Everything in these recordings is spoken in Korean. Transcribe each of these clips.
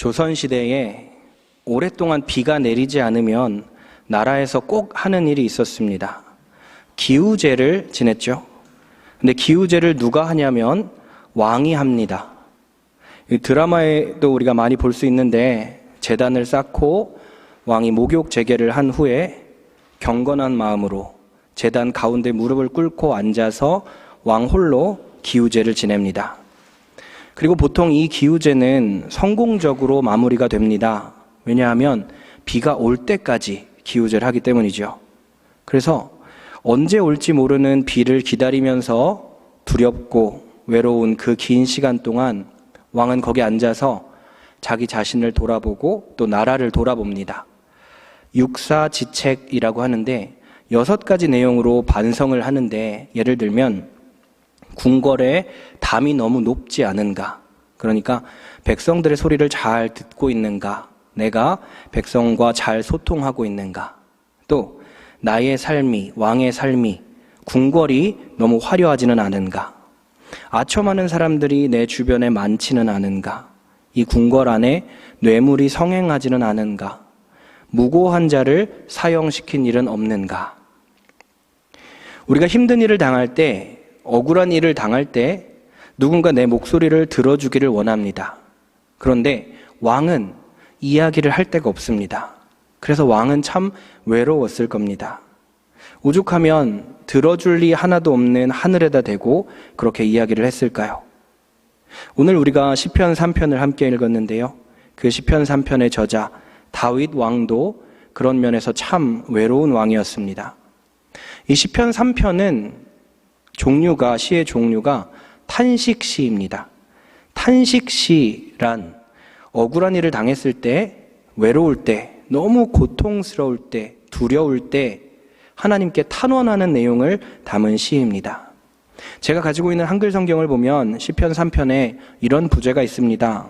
조선시대에 오랫동안 비가 내리지 않으면 나라에서 꼭 하는 일이 있었습니다. 기우제를 지냈죠. 근데 기우제를 누가 하냐면 왕이 합니다. 드라마에도 우리가 많이 볼 수 있는데 제단을 쌓고 왕이 목욕 재개를 한 후에 경건한 마음으로 제단 가운데 무릎을 꿇고 앉아서 왕 홀로 기우제를 지냅니다. 그리고 보통 이 기우제는 성공적으로 마무리가 됩니다. 왜냐하면 비가 올 때까지 기우제를 하기 때문이죠. 그래서 언제 올지 모르는 비를 기다리면서 두렵고 외로운 그 긴 시간 동안 왕은 거기 앉아서 자기 자신을 돌아보고 또 나라를 돌아봅니다. 육사지책이라고 하는데 6가지 내용으로 반성을 하는데, 예를 들면 궁궐의 담이 너무 높지 않은가, 그러니까 백성들의 소리를 잘 듣고 있는가, 내가 백성과 잘 소통하고 있는가, 또 나의 삶이, 왕의 삶이, 궁궐이 너무 화려하지는 않은가, 아첨하는 사람들이 내 주변에 많지는 않은가, 이 궁궐 안에 뇌물이 성행하지는 않은가, 무고한 자를 사형시킨 일은 없는가. 우리가 힘든 일을 당할 때, 억울한 일을 당할 때 누군가 내 목소리를 들어주기를 원합니다. 그런데 왕은 이야기를 할 데가 없습니다. 그래서 왕은 참 외로웠을 겁니다. 오죽하면 들어줄 리 하나도 없는 하늘에다 대고 그렇게 이야기를 했을까요? 오늘 우리가 시편 3편을 함께 읽었는데요. 그 시편 3편의 저자 다윗 왕도 그런 면에서 참 외로운 왕이었습니다. 이 시편 3편은 시의 종류가 탄식시입니다. 탄식시란 억울한 일을 당했을 때, 외로울 때, 너무 고통스러울 때, 두려울 때 하나님께 탄원하는 내용을 담은 시입니다. 제가 가지고 있는 한글 성경을 보면 시편 3편에 이런 부제가 있습니다.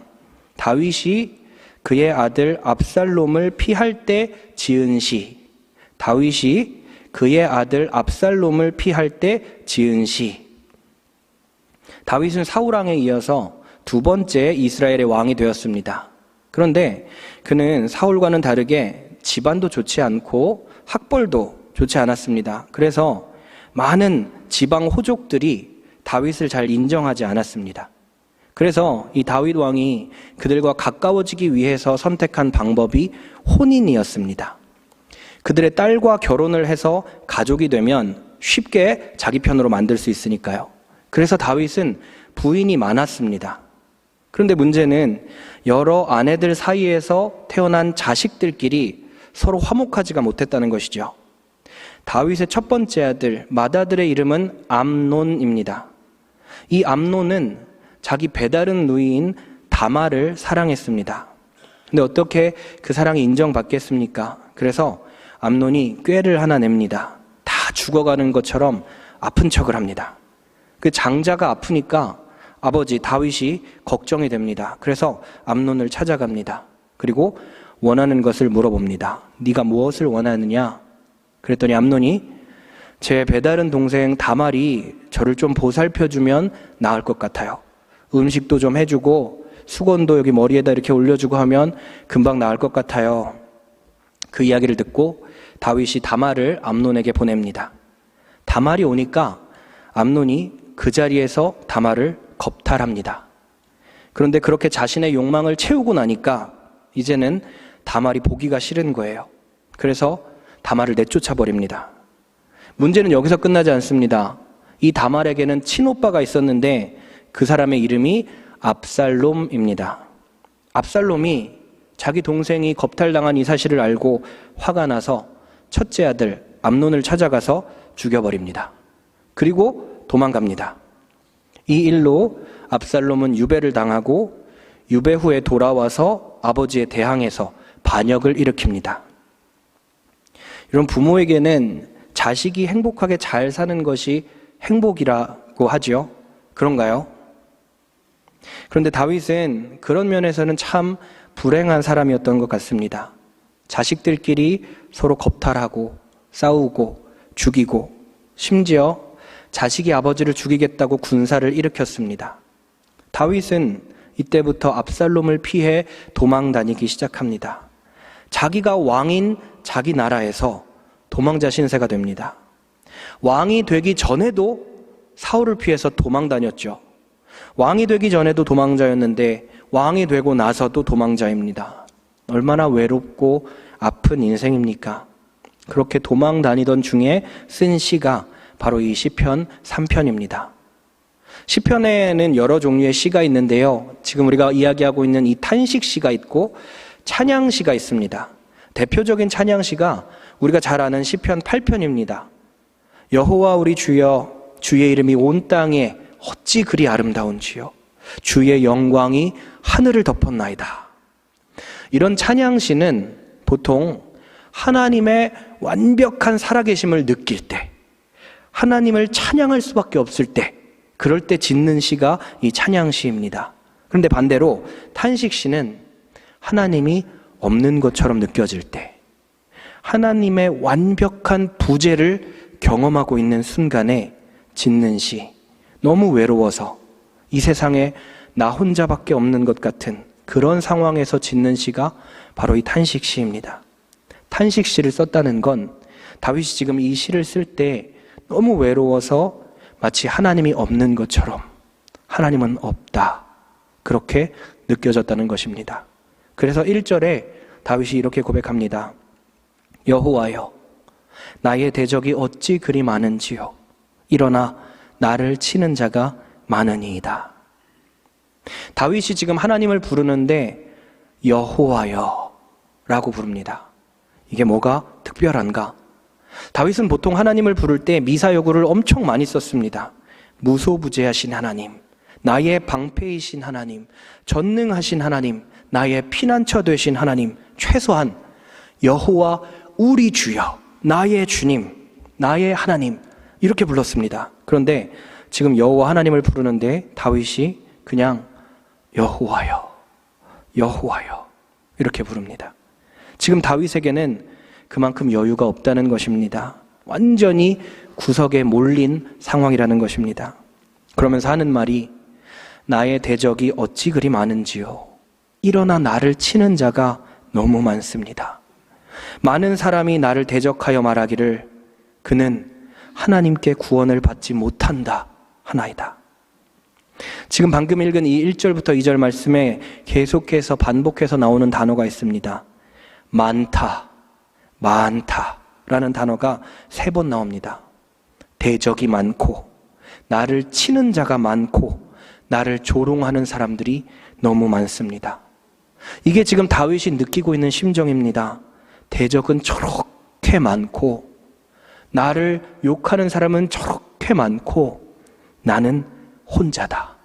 다윗이 그의 아들 압살롬을 피할 때 지은 시. 다윗이 그의 아들 압살롬을 피할 때 지은 시. 다윗은 사울왕에 이어서 2번째 이스라엘의 왕이 되었습니다. 그런데 그는 사울과는 다르게 집안도 좋지 않고 학벌도 좋지 않았습니다. 그래서 많은 지방 호족들이 다윗을 잘 인정하지 않았습니다. 그래서 이 다윗 왕이 그들과 가까워지기 위해서 선택한 방법이 혼인이었습니다. 그들의 딸과 결혼을 해서 가족이 되면 쉽게 자기 편으로 만들 수 있으니까요. 그래서 다윗은 부인이 많았습니다. 그런데 문제는 여러 아내들 사이에서 태어난 자식들끼리 서로 화목하지가 못했다는 것이죠. 다윗의 첫 번째 아들 맏아들의 이름은 암논입니다. 이 암논은 자기 배다른 누이인 다말을 사랑했습니다. 근데 어떻게 그 사랑이 인정받겠습니까? 그래서 암논이 꾀를 하나 냅니다. 다 죽어가는 것처럼 아픈 척을 합니다. 그 장자가 아프니까 아버지 다윗이 걱정이 됩니다. 그래서 암논을 찾아갑니다. 그리고 원하는 것을 물어봅니다. 네가 무엇을 원하느냐? 그랬더니 암논이 제 배다른 동생 다말이 저를 좀 보살펴주면 나을 것 같아요. 음식도 좀 해주고 수건도 여기 머리에다 이렇게 올려주고 하면 금방 나을 것 같아요. 그 이야기를 듣고 다윗이 다말을 암논에게 보냅니다. 다말이 오니까 암논이 그 자리에서 다말을 겁탈합니다. 그런데 그렇게 자신의 욕망을 채우고 나니까 이제는 다말이 보기가 싫은 거예요. 그래서 다말을 내쫓아 버립니다. 문제는 여기서 끝나지 않습니다. 이 다말에게는 친오빠가 있었는데 그 사람의 이름이 압살롬입니다. 압살롬이 자기 동생이 겁탈당한 이 사실을 알고 화가 나서 첫째 아들 암논을 찾아가서 죽여버립니다. 그리고 도망갑니다. 이 일로 압살롬은 유배를 당하고 유배 후에 돌아와서 아버지에 대항해서 반역을 일으킵니다. 이런 부모에게는 자식이 행복하게 잘 사는 것이 행복이라고 하죠. 그런가요? 그런데 다윗은 그런 면에서는 참 불행한 사람이었던 것 같습니다. 자식들끼리 서로 겁탈하고 싸우고 죽이고 심지어 자식이 아버지를 죽이겠다고 군사를 일으켰습니다. 다윗은 이때부터 압살롬을 피해 도망 다니기 시작합니다. 자기가 왕인 자기 나라에서 도망자 신세가 됩니다. 왕이 되기 전에도 사울을 피해서 도망 다녔죠. 왕이 되기 전에도 도망자였는데 왕이 되고 나서도 도망자입니다. 얼마나 외롭고 아픈 인생입니까? 그렇게 도망 다니던 중에 쓴 시가 바로 이 시편 3편입니다. 시편에는 여러 종류의 시가 있는데요. 지금 우리가 이야기하고 있는 이 탄식시가 있고 찬양시가 있습니다. 대표적인 찬양시가 우리가 잘 아는 시편 8편입니다. 여호와 우리 주여, 주의 이름이 온 땅에 어찌 그리 아름다운지요. 주의 영광이 하늘을 덮었나이다. 이런 찬양시는 보통 하나님의 완벽한 살아계심을 느낄 때, 하나님을 찬양할 수밖에 없을 때, 그럴 때 짓는 시가 이 찬양시입니다. 그런데 반대로 탄식시는 하나님이 없는 것처럼 느껴질 때, 하나님의 완벽한 부재를 경험하고 있는 순간에 짓는 시, 너무 외로워서 이 세상에 나 혼자밖에 없는 것 같은 그런 상황에서 짓는 시가 바로 이 탄식시입니다. 탄식시를 썼다는 건 다윗이 지금 이 시를 쓸 때 너무 외로워서 마치 하나님이 없는 것처럼, 하나님은 없다, 그렇게 느껴졌다는 것입니다. 그래서 1절에 다윗이 이렇게 고백합니다. 여호와여, 나의 대적이 어찌 그리 많은지요. 일어나 나를 치는 자가 많으니이다. 다윗이 지금 하나님을 부르는데 여호와여 라고 부릅니다. 이게 뭐가 특별한가? 다윗은 보통 하나님을 부를 때 미사여구를 엄청 많이 썼습니다. 무소부재하신 하나님, 나의 방패이신 하나님, 전능하신 하나님, 나의 피난처 되신 하나님, 최소한 여호와 우리 주여, 나의 주님, 나의 하나님, 이렇게 불렀습니다. 그런데 지금 여호와 하나님을 부르는데 다윗이 그냥 여호와여, 여호와여 이렇게 부릅니다. 지금 다윗에게는 그만큼 여유가 없다는 것입니다. 완전히 구석에 몰린 상황이라는 것입니다. 그러면서 하는 말이 나의 대적이 어찌 그리 많은지요. 일어나 나를 치는 자가 너무 많습니다. 많은 사람이 나를 대적하여 말하기를 그는 하나님께 구원을 받지 못한다 하나이다. 지금 방금 읽은 이 1절부터 2절 말씀에 계속해서 반복해서 나오는 단어가 있습니다. 많다, 많다라는 단어가 3번 나옵니다. 대적이 많고, 나를 치는 자가 많고, 나를 조롱하는 사람들이 너무 많습니다. 이게 지금 다윗이 느끼고 있는 심정입니다. 대적은 저렇게 많고, 나를 욕하는 사람은 저렇게 많고, 나는 혼자다.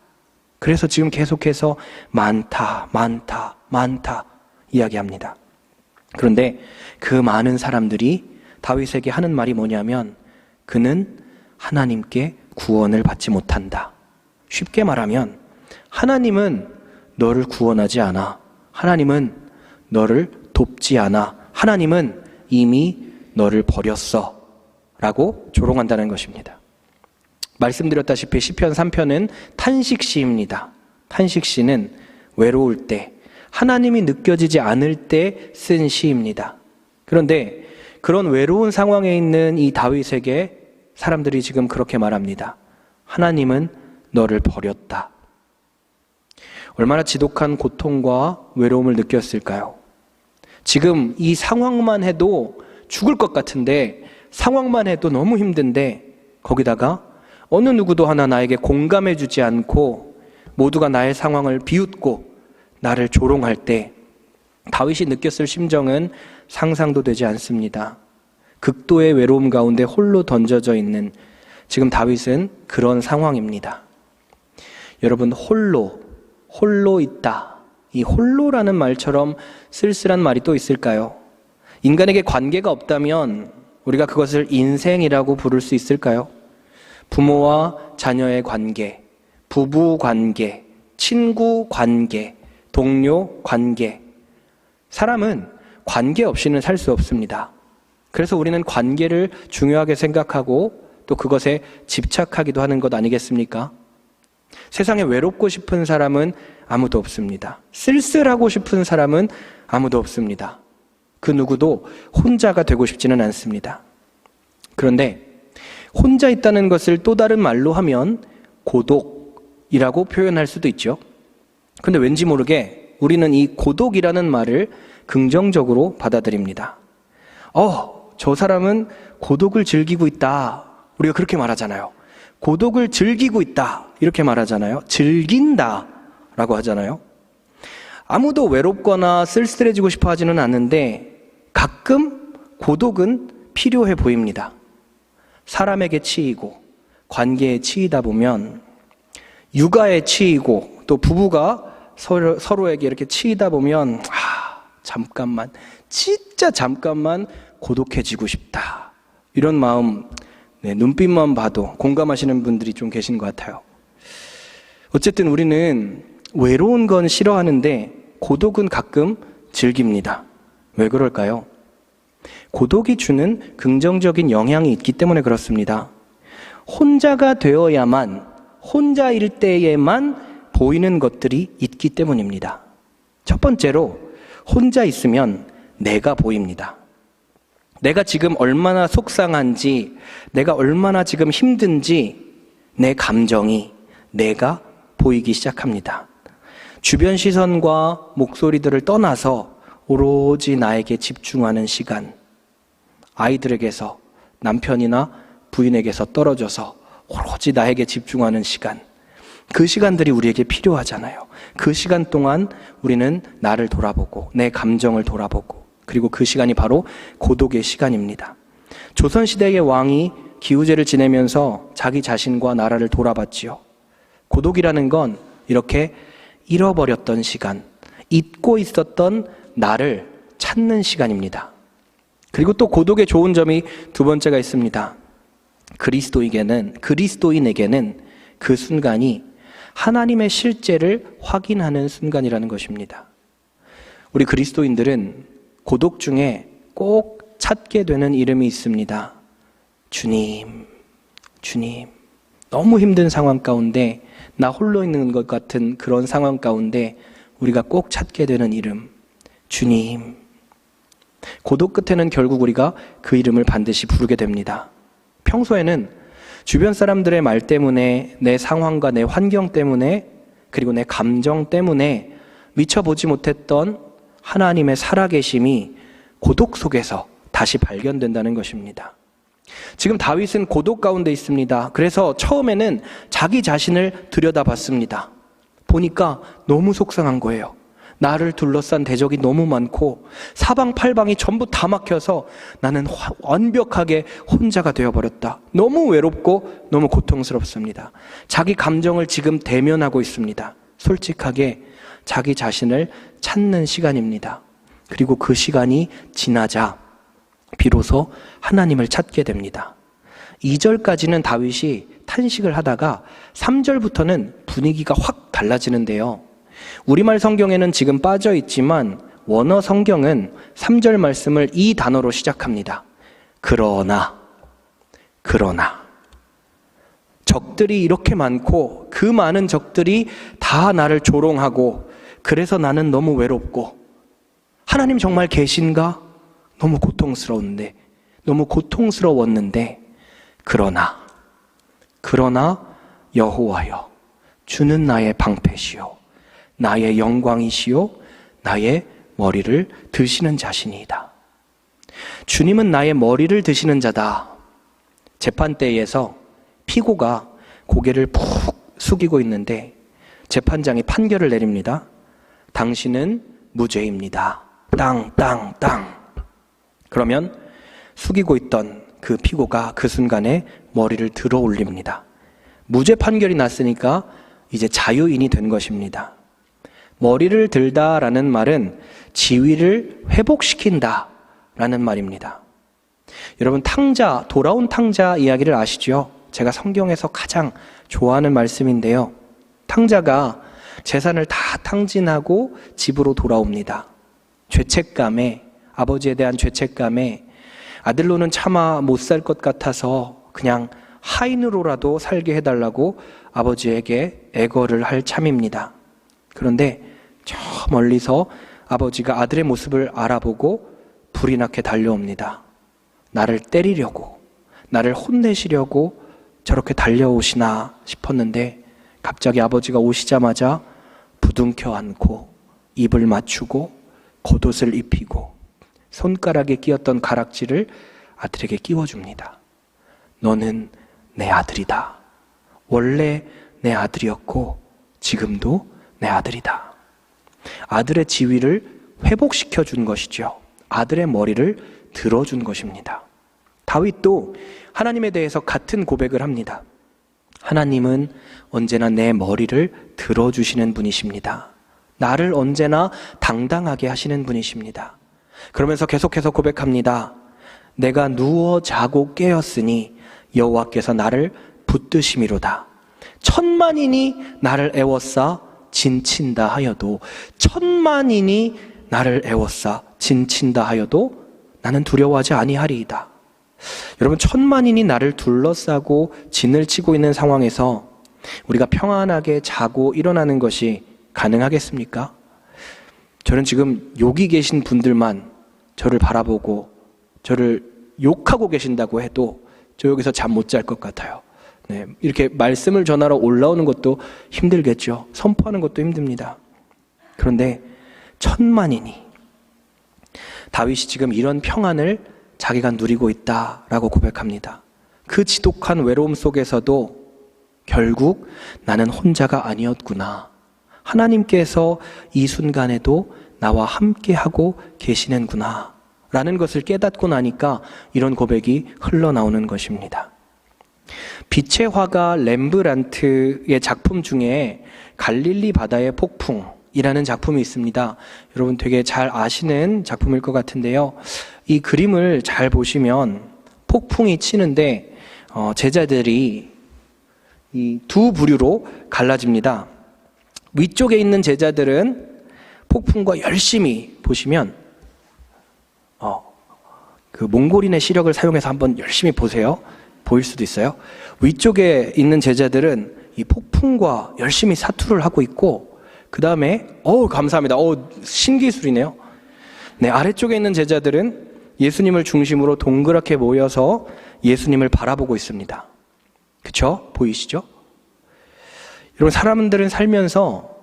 그래서 지금 계속해서 많다, 많다, 많다 이야기합니다. 그런데 그 많은 사람들이 다윗에게 하는 말이 뭐냐면 그는 하나님께 구원을 받지 못한다. 쉽게 말하면 하나님은 너를 구원하지 않아. 하나님은 너를 돕지 않아. 하나님은 이미 너를 버렸어 라고 조롱한다는 것입니다. 말씀드렸다시피 시편 3편은 탄식시입니다. 탄식시는 외로울 때, 하나님이 느껴지지 않을 때 쓴 시입니다. 그런데 그런 외로운 상황에 있는 이 다윗에게 사람들이 지금 그렇게 말합니다. 하나님은 너를 버렸다. 얼마나 지독한 고통과 외로움을 느꼈을까요? 지금 이 상황만 해도 죽을 것 같은데, 상황만 해도 너무 힘든데, 거기다가 어느 누구도 하나 나에게 공감해 주지 않고 모두가 나의 상황을 비웃고 나를 조롱할 때 다윗이 느꼈을 심정은 상상도 되지 않습니다. 극도의 외로움 가운데 홀로 던져져 있는 지금 다윗은 그런 상황입니다. 여러분, 홀로 있다. 이 홀로라는 말처럼 쓸쓸한 말이 또 있을까요? 인간에게 관계가 없다면 우리가 그것을 인생이라고 부를 수 있을까요? 부모와 자녀의 관계, 부부 관계, 친구 관계, 동료 관계. 사람은 관계 없이는 살 수 없습니다. 그래서 우리는 관계를 중요하게 생각하고 또 그것에 집착하기도 하는 것 아니겠습니까? 세상에 외롭고 싶은 사람은 아무도 없습니다. 쓸쓸하고 싶은 사람은 아무도 없습니다. 그 누구도 혼자가 되고 싶지는 않습니다. 그런데 혼자 있다는 것을 또 다른 말로 하면 고독이라고 표현할 수도 있죠. 근데 왠지 모르게 우리는 이 고독이라는 말을 긍정적으로 받아들입니다. 저 사람은 고독을 즐기고 있다. 우리가 그렇게 말하잖아요. 고독을 즐기고 있다. 이렇게 말하잖아요. 즐긴다 라고 하잖아요. 아무도 외롭거나 쓸쓸해지고 싶어 하지는 않는데 가끔 고독은 필요해 보입니다. 사람에게 치이고 관계에 치이다 보면, 육아에 치이고 또 부부가 서로에게 이렇게 치이다 보면 잠깐만, 진짜 잠깐만 고독해지고 싶다. 이런 마음, 눈빛만 봐도 공감하시는 분들이 좀 계신 것 같아요. 어쨌든 우리는 외로운 건 싫어하는데 고독은 가끔 즐깁니다. 왜 그럴까요? 고독이 주는 긍정적인 영향이 있기 때문에 그렇습니다. 혼자가 되어야만, 혼자일 때에만 보이는 것들이 있기 때문입니다. 첫 번째로, 혼자 있으면 내가 보입니다. 내가 지금 얼마나 속상한지, 내가 얼마나 지금 힘든지 내 감정이, 내가 보이기 시작합니다. 주변 시선과 목소리들을 떠나서 오로지 나에게 집중하는 시간, 아이들에게서, 남편이나 부인에게서 떨어져서 오로지 나에게 집중하는 시간, 그 시간들이 우리에게 필요하잖아요. 그 시간 동안 우리는 나를 돌아보고 내 감정을 돌아보고, 그리고 그 시간이 바로 고독의 시간입니다. 조선시대의 왕이 기우제를 지내면서 자기 자신과 나라를 돌아봤지요. 고독이라는 건 이렇게 잃어버렸던 시간, 잊고 있었던 나를 찾는 시간입니다. 그리고 또 고독의 좋은 점이 두 번째가 있습니다. 그리스도인에게는 그 순간이 하나님의 실제를 확인하는 순간이라는 것입니다. 우리 그리스도인들은 고독 중에 꼭 찾게 되는 이름이 있습니다. 주님, 주님. 너무 힘든 상황 가운데, 나 홀로 있는 것 같은 그런 상황 가운데 우리가 꼭 찾게 되는 이름, 주님. 고독 끝에는 결국 우리가 그 이름을 반드시 부르게 됩니다. 평소에는 주변 사람들의 말 때문에, 내 상황과 내 환경 때문에, 그리고 내 감정 때문에 미처 보지 못했던 하나님의 살아계심이 고독 속에서 다시 발견된다는 것입니다. 지금 다윗은 고독 가운데 있습니다. 그래서 처음에는 자기 자신을 들여다봤습니다. 보니까 너무 속상한 거예요. 나를 둘러싼 대적이 너무 많고 사방팔방이 전부 다 막혀서 나는 완벽하게 혼자가 되어버렸다. 너무 외롭고 너무 고통스럽습니다. 자기 감정을 지금 대면하고 있습니다. 솔직하게 자기 자신을 찾는 시간입니다. 그리고 그 시간이 지나자 비로소 하나님을 찾게 됩니다. 2절까지는 다윗이 탄식을 하다가 3절부터는 분위기가 확 달라지는데요. 우리말 성경에는 지금 빠져 있지만 원어 성경은 3절 말씀을 이 단어로 시작합니다. 그러나 적들이 이렇게 많고 그 많은 적들이 다 나를 조롱하고 그래서 나는 너무 외롭고 하나님 정말 계신가? 너무 고통스러웠는데 그러나 여호와여 주는 나의 방패시요 나의 영광이시요 나의 머리를 드시는 자신이다. 주님은 나의 머리를 드시는 자다. 재판대에서 피고가 고개를 푹 숙이고 있는데 재판장이 판결을 내립니다. 당신은 무죄입니다. 땅. 그러면 숙이고 있던 그 피고가 그 순간에 머리를 들어 올립니다. 무죄 판결이 났으니까 이제 자유인이 된 것입니다. 머리를 들다라는 말은 지위를 회복시킨다 라는 말입니다. 여러분 돌아온 탕자 이야기를 아시죠? 제가 성경에서 가장 좋아하는 말씀인데요. 탕자가 재산을 다 탕진하고 집으로 돌아옵니다. 죄책감에, 아버지에 대한 죄책감에 아들로는 차마 못 살 것 같아서 그냥 하인으로라도 살게 해달라고 아버지에게 애걸을 할 참입니다. 그런데 저 멀리서 아버지가 아들의 모습을 알아보고 불이 나게 달려옵니다. 나를 때리려고, 나를 혼내시려고 저렇게 달려오시나 싶었는데 갑자기 아버지가 오시자마자 부둥켜 안고 입을 맞추고 겉옷을 입히고 손가락에 끼었던 가락지를 아들에게 끼워줍니다. 너는 내 아들이다. 원래 내 아들이었고 지금도 내 아들이다. 아들의 지위를 회복시켜 준 것이죠. 아들의 머리를 들어준 것입니다. 다윗도 하나님에 대해서 같은 고백을 합니다. 하나님은 언제나 내 머리를 들어주시는 분이십니다. 나를 언제나 당당하게 하시는 분이십니다. 그러면서 계속해서 고백합니다. 내가 누워 자고 깨었으니 여호와께서 나를 붙드심이로다. 천만인이 나를 애워싸 진친다 하여도, 천만인이 나를 애워싸 진친다 하여도 나는 두려워하지 아니하리이다. 여러분, 천만인이 나를 둘러싸고 진을 치고 있는 상황에서 우리가 평안하게 자고 일어나는 것이 가능하겠습니까? 저는 지금 여기 계신 분들만 저를 바라보고 저를 욕하고 계신다고 해도 저 여기서 잠 못 잘 것 같아요. 네, 이렇게 말씀을 전하러 올라오는 것도 힘들겠죠. 선포하는 것도 힘듭니다. 그런데 천만인이, 다윗이 지금 이런 평안을 자기가 누리고 있다라고 고백합니다. 그 지독한 외로움 속에서도 결국 나는 혼자가 아니었구나. 하나님께서 이 순간에도 나와 함께하고 계시는구나 라는 것을 깨닫고 나니까 이런 고백이 흘러나오는 것입니다. 빛의 화가 렘브란트의 작품 중에 갈릴리 바다의 폭풍이라는 작품이 있습니다. 여러분 되게 잘 아시는 작품일 것 같은데요. 이 그림을 잘 보시면 폭풍이 치는데 제자들이 이 두 부류로 갈라집니다. 위쪽에 있는 제자들은 폭풍과 열심히, 보시면 그 몽골인의 시력을 사용해서 한번 열심히 보세요. 보일 수도 있어요. 위쪽에 있는 제자들은 이 폭풍과 열심히 사투를 하고 있고, 그 다음에 감사합니다. 신기술이네요. 네, 아래쪽에 있는 제자들은 예수님을 중심으로 동그랗게 모여서 예수님을 바라보고 있습니다. 그쵸? 보이시죠? 여러분, 사람들은 살면서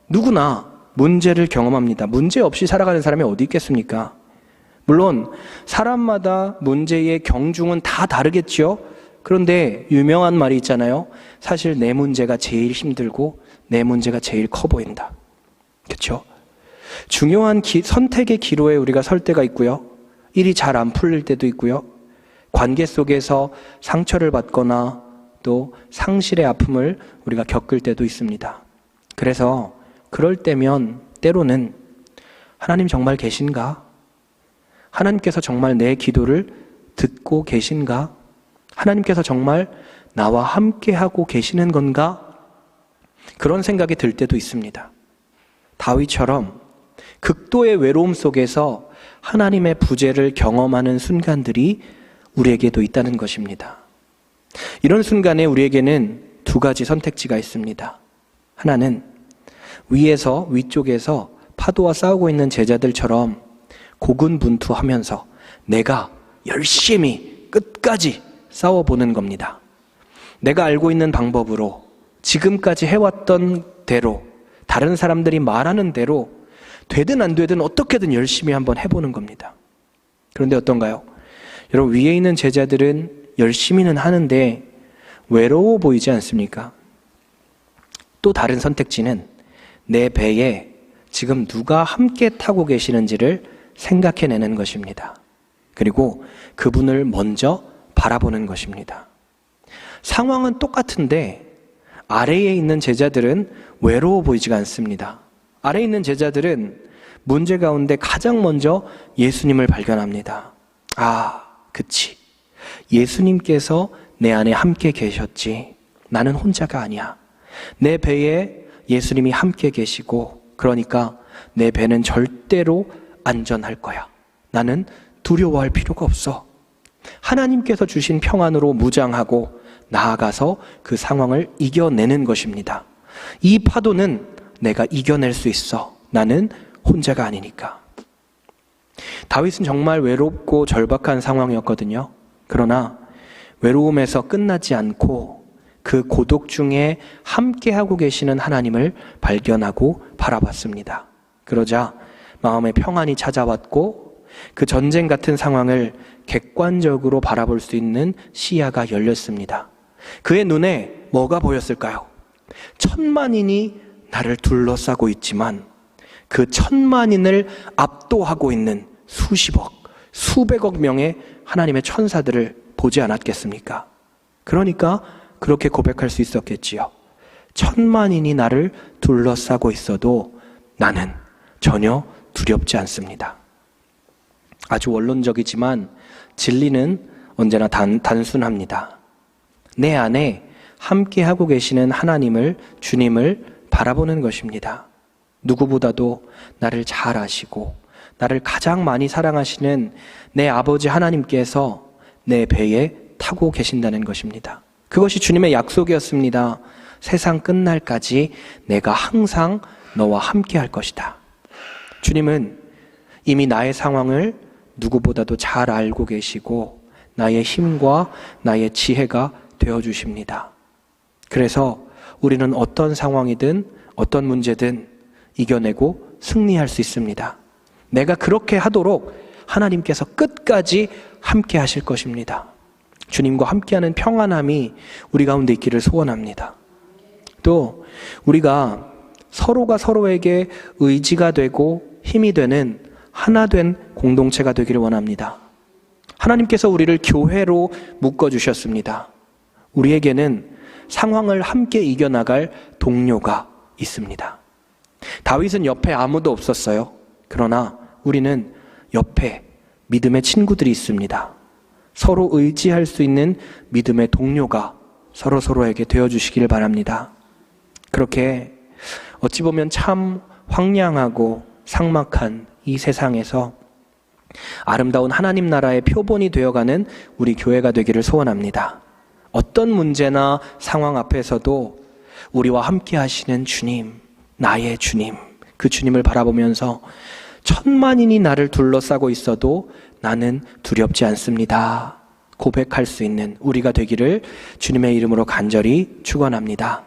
누구나 문제를 경험합니다. 문제 없이 살아가는 사람이 어디 있겠습니까? 물론 사람마다 문제의 경중은 다 다르겠죠. 그런데 유명한 말이 있잖아요. 사실 내 문제가 제일 힘들고 내 문제가 제일 커 보인다. 그렇죠? 중요한 선택의 기로에 우리가 설 때가 있고요. 일이 잘 안 풀릴 때도 있고요. 관계 속에서 상처를 받거나 또 상실의 아픔을 우리가 겪을 때도 있습니다. 그래서 그럴 때면 때로는 하나님 정말 계신가? 하나님께서 정말 내 기도를 듣고 계신가? 하나님께서 정말 나와 함께하고 계시는 건가? 그런 생각이 들 때도 있습니다. 다윗처럼 극도의 외로움 속에서 하나님의 부재를 경험하는 순간들이 우리에게도 있다는 것입니다. 이런 순간에 우리에게는 두 가지 선택지가 있습니다. 하나는 위쪽에서 파도와 싸우고 있는 제자들처럼 고군분투하면서 내가 열심히 끝까지 싸워보는 겁니다. 내가 알고 있는 방법으로 지금까지 해왔던 대로, 다른 사람들이 말하는 대로 되든 안 되든 어떻게든 열심히 한번 해보는 겁니다. 그런데 어떤가요? 여러분, 위에 있는 제자들은 열심히는 하는데 외로워 보이지 않습니까? 또 다른 선택지는 내 배에 지금 누가 함께 타고 계시는지를 생각해내는 것입니다. 그리고 그분을 먼저 바라보는 것입니다. 상황은 똑같은데 아래에 있는 제자들은 외로워 보이지가 않습니다. 아래에 있는 제자들은 문제 가운데 가장 먼저 예수님을 발견합니다. 그치. 예수님께서 내 안에 함께 계셨지. 나는 혼자가 아니야. 내 배에 예수님이 함께 계시고, 그러니까 내 배는 절대로 안전할 거야. 나는 두려워할 필요가 없어. 하나님께서 주신 평안으로 무장하고 나아가서 그 상황을 이겨내는 것입니다. 이 파도는 내가 이겨낼 수 있어. 나는 혼자가 아니니까. 다윗은 정말 외롭고 절박한 상황이었거든요. 그러나 외로움에서 끝나지 않고 그 고독 중에 함께하고 계시는 하나님을 발견하고 바라봤습니다. 그러자 마음의 평안이 찾아왔고 그 전쟁 같은 상황을 객관적으로 바라볼 수 있는 시야가 열렸습니다. 그의 눈에 뭐가 보였을까요? 천만인이 나를 둘러싸고 있지만 그 천만인을 압도하고 있는 수십억, 수백억 명의 하나님의 천사들을 보지 않았겠습니까? 그러니까 그렇게 고백할 수 있었겠지요. 천만인이 나를 둘러싸고 있어도 나는 전혀 두렵지 않습니다. 아주 원론적이지만 진리는 언제나 단순합니다. 내 안에 함께하고 계시는 하나님을, 주님을 바라보는 것입니다. 누구보다도 나를 잘 아시고 나를 가장 많이 사랑하시는 내 아버지 하나님께서 내 배에 타고 계신다는 것입니다. 그것이 주님의 약속이었습니다. 세상 끝날까지 내가 항상 너와 함께 할 것이다. 주님은 이미 나의 상황을 누구보다도 잘 알고 계시고 나의 힘과 나의 지혜가 되어주십니다. 그래서 우리는 어떤 상황이든 어떤 문제든 이겨내고 승리할 수 있습니다. 내가 그렇게 하도록 하나님께서 끝까지 함께 하실 것입니다. 주님과 함께하는 평안함이 우리 가운데 있기를 소원합니다. 또 우리가 서로가 서로에게 의지가 되고 힘이 되는 하나 된 공동체가 되기를 원합니다. 하나님께서 우리를 교회로 묶어주셨습니다. 우리에게는 상황을 함께 이겨나갈 동료가 있습니다. 다윗은 옆에 아무도 없었어요. 그러나 우리는 옆에 믿음의 친구들이 있습니다. 서로 의지할 수 있는 믿음의 동료가 서로에게 되어주시기를 바랍니다. 그렇게 어찌 보면 참 황량하고 삭막한 이 세상에서 아름다운 하나님 나라의 표본이 되어가는 우리 교회가 되기를 소원합니다. 어떤 문제나 상황 앞에서도 우리와 함께 하시는 주님, 나의 주님, 그 주님을 바라보면서 천만인이 나를 둘러싸고 있어도 나는 두렵지 않습니다. 고백할 수 있는 우리가 되기를 주님의 이름으로 간절히 축원합니다.